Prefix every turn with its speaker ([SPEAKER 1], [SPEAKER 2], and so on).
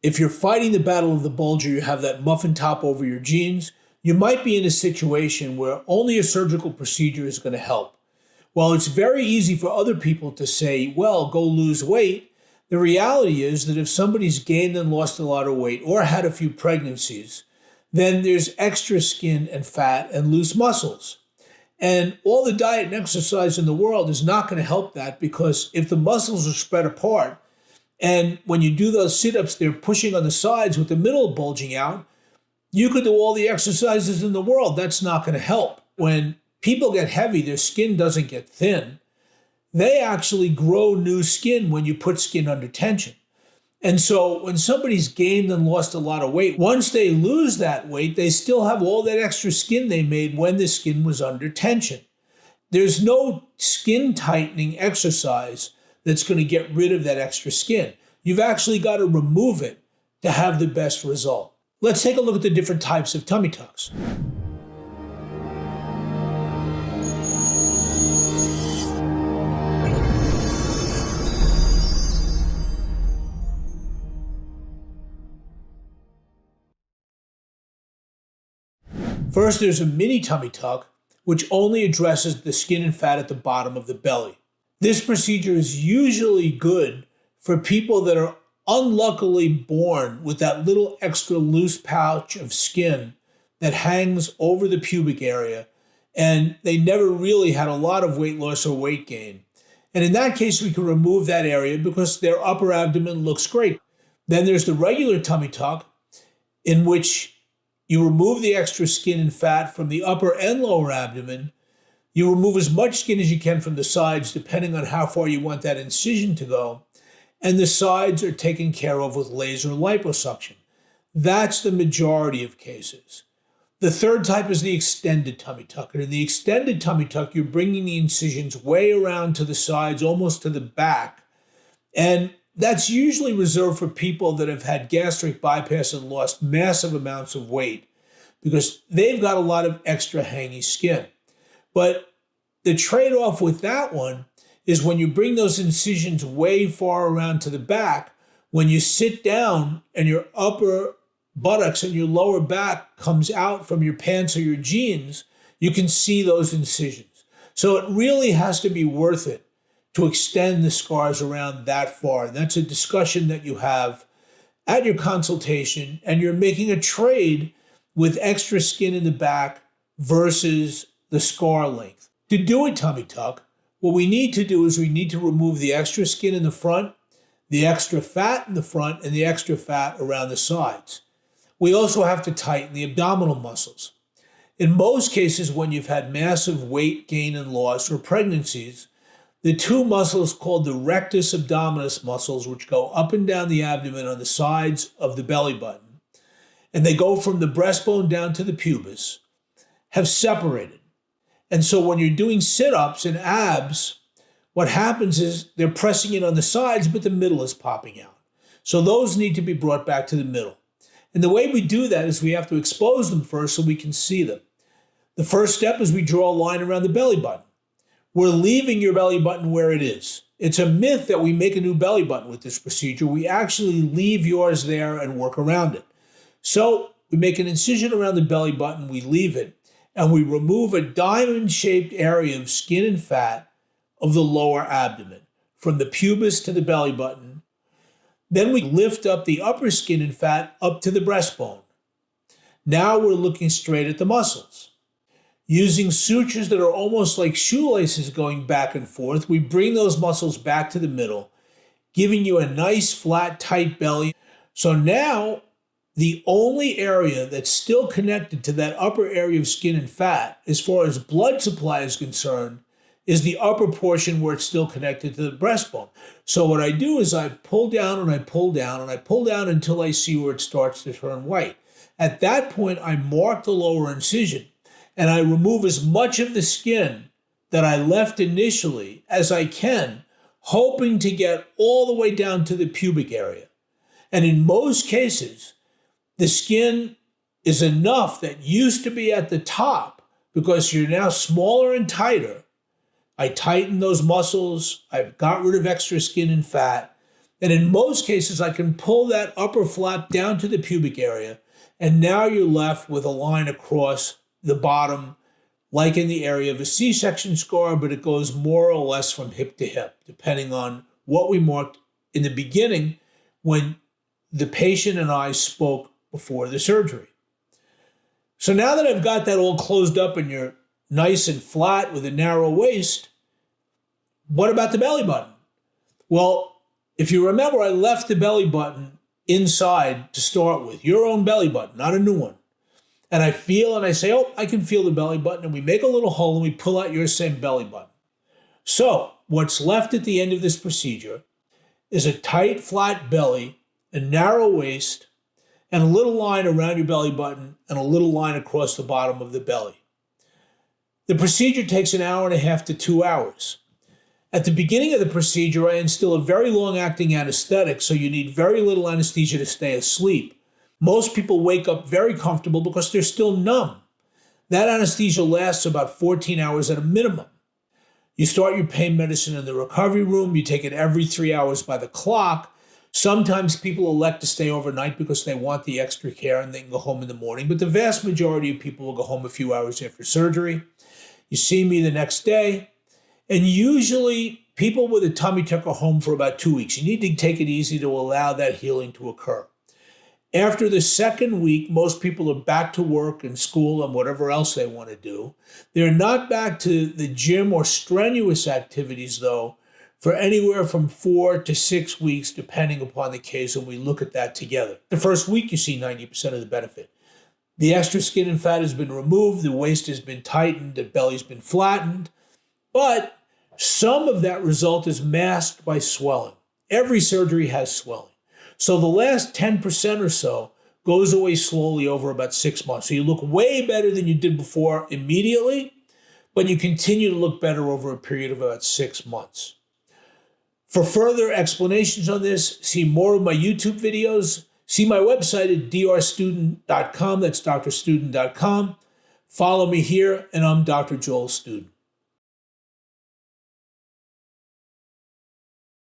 [SPEAKER 1] if you're fighting the battle of the bulge or you have that muffin top over your jeans, you might be in a situation where only a surgical procedure is going to help. While it's very easy for other people to say, well, go lose weight, the reality is that if somebody's gained and lost a lot of weight or had a few pregnancies, then there's extra skin and fat and loose muscles. And all the diet and exercise in the world is not going to help that, because if the muscles are spread apart, and when you do those sit-ups, they're pushing on the sides with the middle bulging out, you could do all the exercises in the world. That's not going to help. When people get heavy, their skin doesn't get thin. They actually grow new skin when you put skin under tension. And so when somebody's gained and lost a lot of weight, once they lose that weight, they still have all that extra skin they made when the skin was under tension. There's no skin tightening exercise that's going to get rid of that extra skin. You've actually got to remove it to have the best result. Let's take a look at the different types of tummy tucks. First, there's a mini tummy tuck, which only addresses the skin and fat at the bottom of the belly. This procedure is usually good for people that are unluckily born with that little extra loose pouch of skin that hangs over the pubic area, and they never really had a lot of weight loss or weight gain. And in that case, we can remove that area because their upper abdomen looks great. Then there's the regular tummy tuck, in which you remove the extra skin and fat from the upper and lower abdomen. You remove as much skin as you can from the sides, depending on how far you want that incision to go. And the sides are taken care of with laser liposuction. That's the majority of cases. The third type is the extended tummy tuck. And in the extended tummy tuck, you're bringing the incisions way around to the sides, almost to the back. And that's usually reserved for people that have had gastric bypass and lost massive amounts of weight, because they've got a lot of extra hangy skin. But the trade-off with that one is when you bring those incisions way far around to the back, when you sit down and your upper buttocks and your lower back comes out from your pants or your jeans, you can see those incisions. So it really has to be worth it to extend the scars around that far. And that's a discussion that you have at your consultation, and you're making a trade with extra skin in the back versus the scar length. To do a tummy tuck, what we need to do is we need to remove the extra skin in the front, the extra fat in the front, and the extra fat around the sides. We also have to tighten the abdominal muscles. In most cases, when you've had massive weight gain and loss or pregnancies, the two muscles called the rectus abdominis muscles, which go up and down the abdomen on the sides of the belly button, and they go from the breastbone down to the pubis, have separated. And so when you're doing sit-ups and abs, what happens is they're pressing in on the sides, but the middle is popping out. So those need to be brought back to the middle. And the way we do that is we have to expose them first so we can see them. The first step is we draw a line around the belly button. We're leaving your belly button where it is. It's a myth that we make a new belly button with this procedure. We actually leave yours there and work around it. So we make an incision around the belly button, we leave it, and we remove a diamond-shaped area of skin and fat of the lower abdomen, from the pubis to the belly button. Then we lift up the upper skin and fat up to the breastbone. Now we're looking straight at the muscles. Using sutures that are almost like shoelaces going back and forth, we bring those muscles back to the middle, giving you a nice, flat, tight belly. So now the only area that's still connected to that upper area of skin and fat, as far as blood supply is concerned, is the upper portion where it's still connected to the breastbone. So what I do is I pull down and I pull down and I pull down until I see where it starts to turn white. At that point, I mark the lower incision and I remove as much of the skin that I left initially as I can, hoping to get all the way down to the pubic area. And in most cases, the skin is enough that used to be at the top, because you're now smaller and tighter. I tighten those muscles, I've got rid of extra skin and fat, And in most cases, I can pull that upper flap down to the pubic area, and now you're left with a line across the bottom, like in the area of a C-section scar, but it goes more or less from hip to hip, depending on what we marked in the beginning when the patient and I spoke before the surgery. So now that I've got that all closed up and you're nice and flat with a narrow waist, what about the belly button? Well, if you remember, I left the belly button inside to start with, your own belly button, not a new one. And I feel and I say, oh, I can feel the belly button, and we make a little hole and we pull out your same belly button. So what's left at the end of this procedure is a tight, flat belly, a narrow waist, and a little line around your belly button and a little line across the bottom of the belly. The procedure takes 1.5 hours to 2 hours. At the beginning of the procedure, I instill a very long-acting anesthetic, so you need very little anesthesia to stay asleep. Most people wake up very comfortable because they're still numb. That anesthesia lasts about 14 hours at a minimum. You start your pain medicine in the recovery room. You take it every 3 hours by the clock. Sometimes people elect to stay overnight because they want the extra care and they can go home in the morning, but the vast majority of people will go home a few hours after surgery. You see me the next day. And usually people with a tummy tuck are home for about 2 weeks. You need to take it easy to allow that healing to occur. After the second week, most people are back to work and school and whatever else they want to do. They're not back to the gym or strenuous activities, though, for anywhere from 4 to 6 weeks, depending upon the case, and we look at that together. The first week, you see 90% of the benefit. The extra skin and fat has been removed, the waist has been tightened, the belly's been flattened, but some of that result is masked by swelling. Every surgery has swelling. So the last 10% or so goes away slowly over about 6 months. So you look way better than you did before immediately, but you continue to look better over a period of about 6 months. For further explanations on this, see more of my YouTube videos, see my website at drstudin.com, that's drstudin.com. Follow me here, and I'm Dr. Joel Studin.